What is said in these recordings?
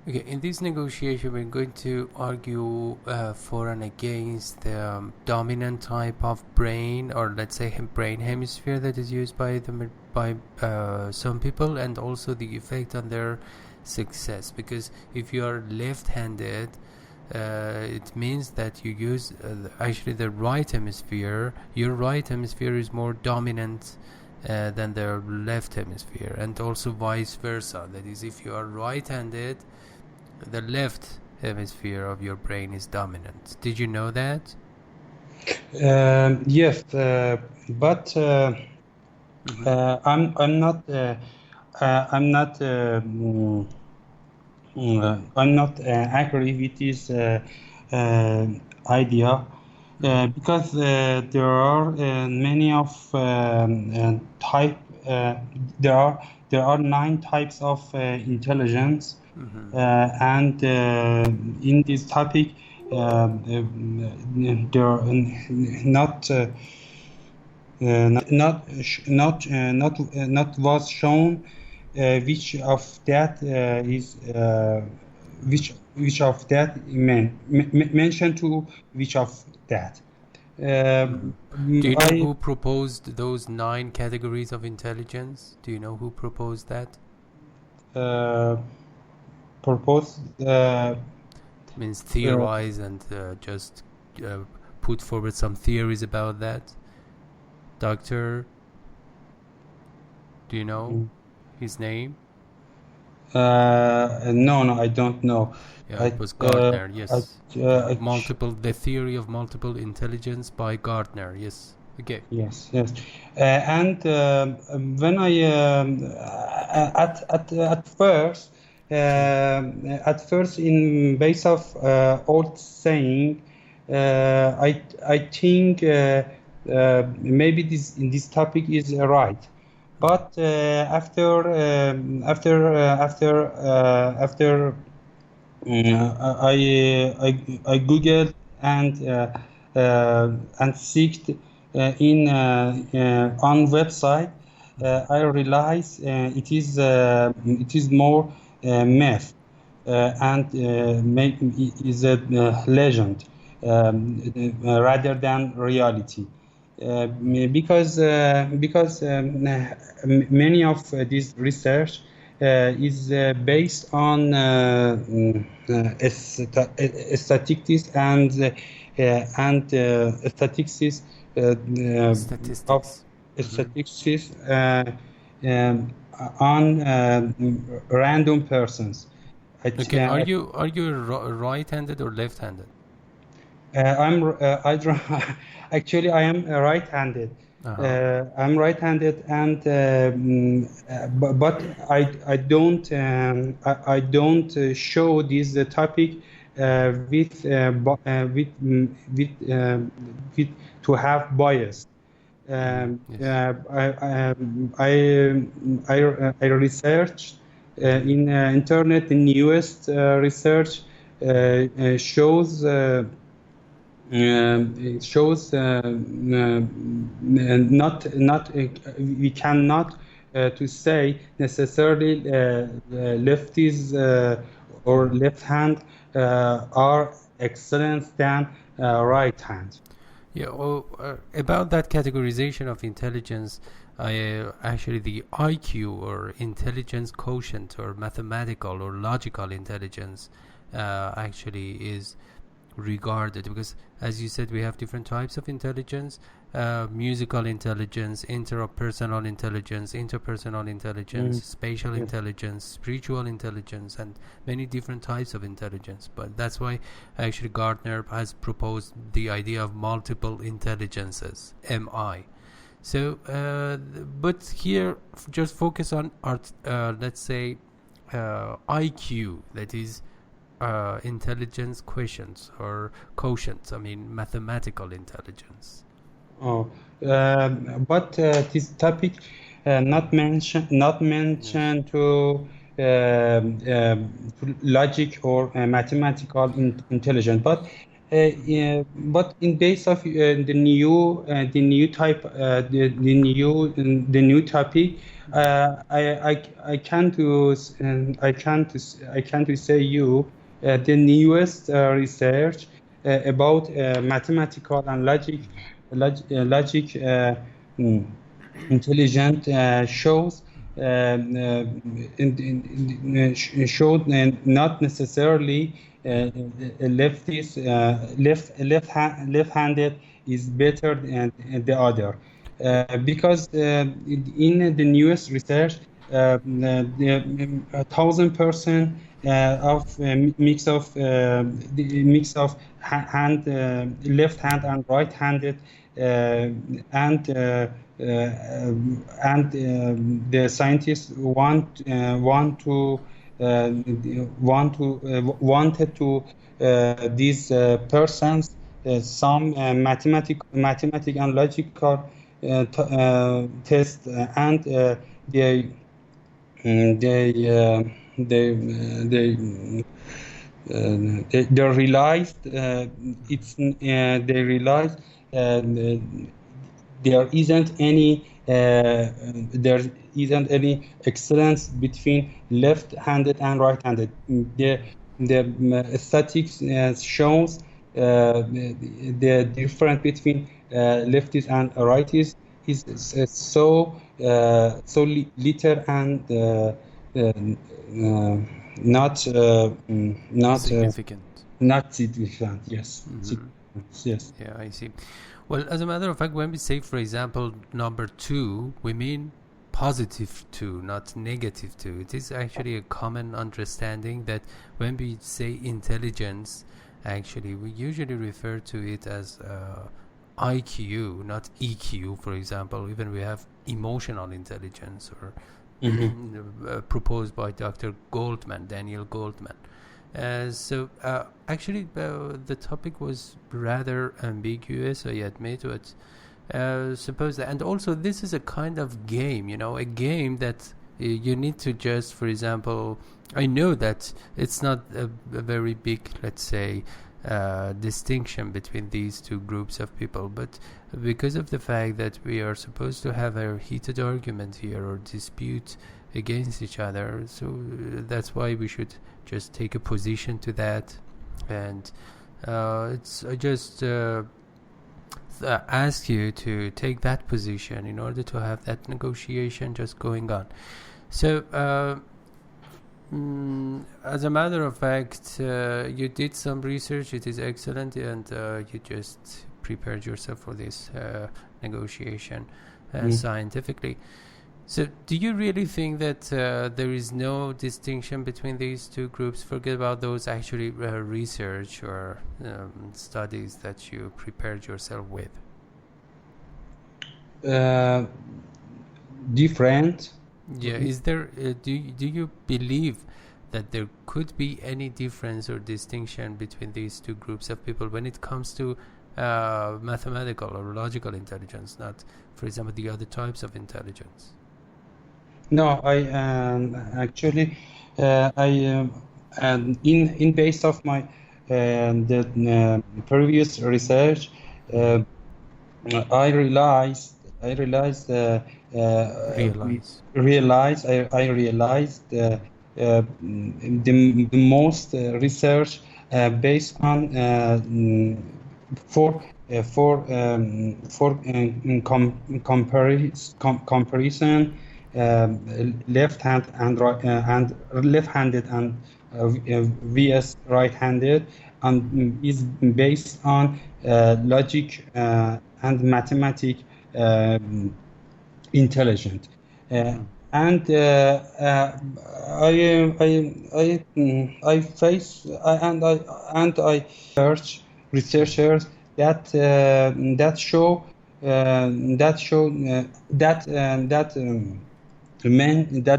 Okay, in this negotiation, we're going to argue for and against the dominant type of brain, or let's say brain hemisphere, that is used by some people, and also the effect on their success. Because if you are left-handed, it means that you use actually the right hemisphere. Your right hemisphere is more dominant than the left hemisphere, and also vice versa. That is, if you are right-handed, the left hemisphere of your brain is dominant. Did you know that? Yes, but I'm not agree with this idea because there are many of type. There are 9 types of intelligence. And in this topic, there are not was shown which of that is which of that mentioned to which of that. Do you know who proposed those 9 categories of intelligence? Do you know who proposed that? Propose means theorize and just put forward some theories about that. Doctor, do you know his name? No, I don't know. Yeah, it was Gardner. Yes, the theory of multiple intelligence by Gardner. Yes. Okay. Yes. And when I at first in base of old saying, I think maybe this topic is right, but after I googled and seeked on website, I realized it is more myth and is a legend rather than reality, because many of this research is based on statistics and statistics on random persons. Okay, are you right-handed or left-handed? Actually I am right-handed. I'm right-handed, and but I don't show this topic with to have bias. I researched in internet, in US research shows not we cannot to say necessarily lefties or left hand are excellent than right hand. Yeah, well, about that categorization of intelligence, actually the IQ, or intelligence quotient, or mathematical or logical intelligence, actually is regarded, because as you said, we have different types of intelligence: musical intelligence, interpersonal intelligence, spatial intelligence, spiritual intelligence, and many different types of intelligence. But that's why actually Gardner has proposed the idea of multiple intelligences, MI. So but here just focus on let's say IQ, that is intelligence quotients or quotients. I mean mathematical intelligence. But this topic not mentioned to logic or mathematical intelligence. But Yeah, but in base of the new type, the new topic, I can to I can to say you the newest research about mathematical and logic mm, intelligent shows showed not necessarily left-handed is better than the other because in the newest research the 1,000% of the mix of left hand and right-handed and the scientists wanted to these persons some mathematic and logical test and they they they realized they realized there isn't any there isn't any excellence between left-handed and right-handed. The statistics shows the difference between lefties and righties is little and not Significant. not significant. Yes. Yes. Yeah, I see. Well, as a matter of fact, when we say, for example, number 2, we mean positive 2, not negative 2. It is actually a common understanding that when we say intelligence, actually, we usually refer to it as IQ, not EQ, for example. Even we have emotional intelligence, or proposed by Dr. Daniel Goldman. Actually, the topic was rather ambiguous, I admit, but suppose that, and also this is a kind of game, a game that you need to just, for example, I know that it's not a very big, let's say, distinction between these two groups of people, but because of the fact that we are supposed to have a heated argument here or dispute against each other, so that's why we should just take a position to that. And I just ask you to take that position in order to have that negotiation just going on. So as a matter of fact, you did some research, it is excellent, and you just prepared yourself for this negotiation scientifically. So do you really think that there is no distinction between these two groups? Forget about those actually research or studies that you prepared yourself with. Different. Yeah, is there? Do you believe that there could be any difference or distinction between these two groups of people when it comes to mathematical or logical intelligence, not, for example, the other types of intelligence? No, I actually in base of my the previous research, I realized the most research based on comparison left-handed and vs right-handed, and is based on logic and mathematics intelligent. And I search researchers that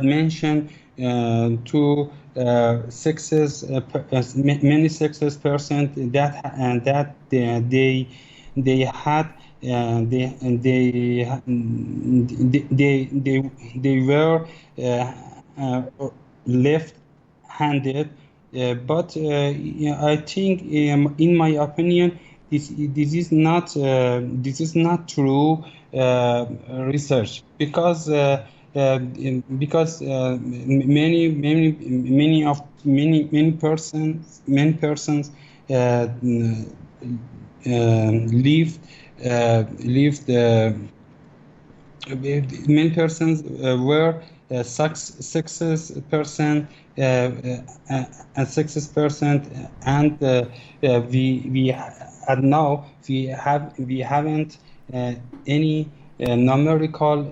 mention to many success percent that they had they were left-handed but yeah, I think, in my opinion, this is not true research, because many persons live the many persons were success person, a success person, and and now we haven't any numerical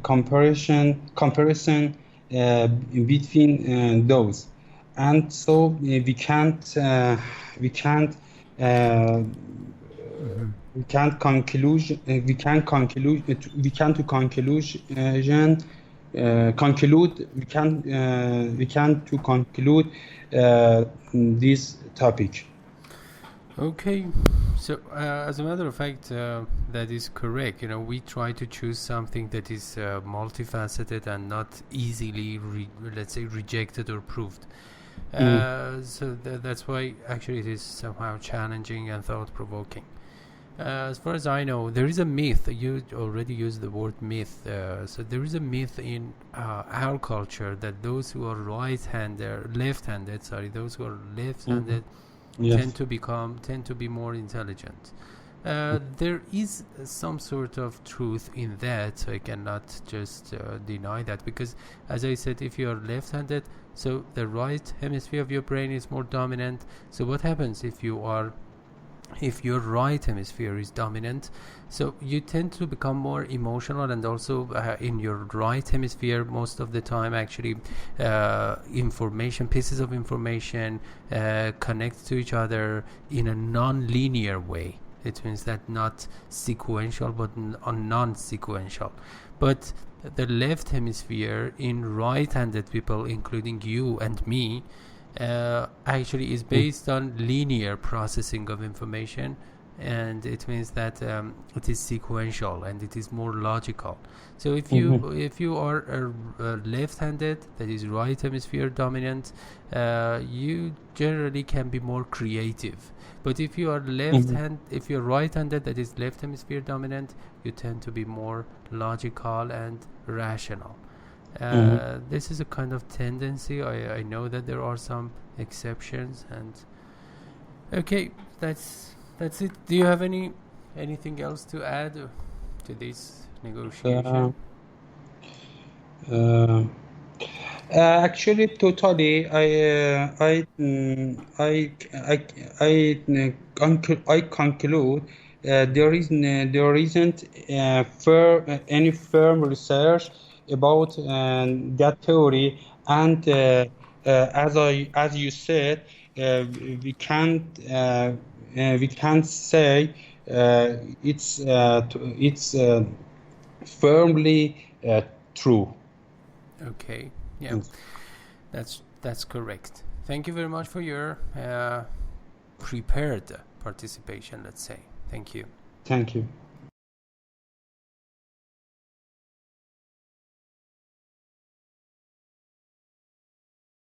comparison between those, and so we can't conclude we can conclude we can to conclusion conclude we can to conclude this topic. Okay, so as a matter of fact, that is correct. We try to choose something that is multifaceted and not easily, let's say, rejected or proved. So that's why actually it is somehow challenging and thought-provoking. As far as I know, there is a myth. You already used the word myth. So there is a myth in our culture that those who are left-handed, those who are left-handed Yes. tend to be more intelligent. There is some sort of truth in that, so I cannot just deny that, because as I said, if you are left-handed, so the right hemisphere of your brain is more dominant. So what happens if your right hemisphere is dominant? So you tend to become more emotional, and also in your right hemisphere most of the time actually pieces of information connect to each other in a non-linear way. It means that not sequential but non-sequential. But the left hemisphere in right-handed people, including you and me, actually is based on linear processing of information, and it means that it is sequential and it is more logical. So if you are left-handed, that is right hemisphere dominant, you generally can be more creative. But if you are if you're right-handed, that is left hemisphere dominant, you tend to be more logical and rational. This is a kind of tendency. I know that there are some exceptions, and okay, that's it. Do you have anything else to add to this negotiation? Actually, totally. I conclude there isn't any firm research about that theory, and as you said, we can't say it's firmly true. Okay, yeah, that's correct. Thank you very much for your prepared participation, let's say. Thank you. Thank you.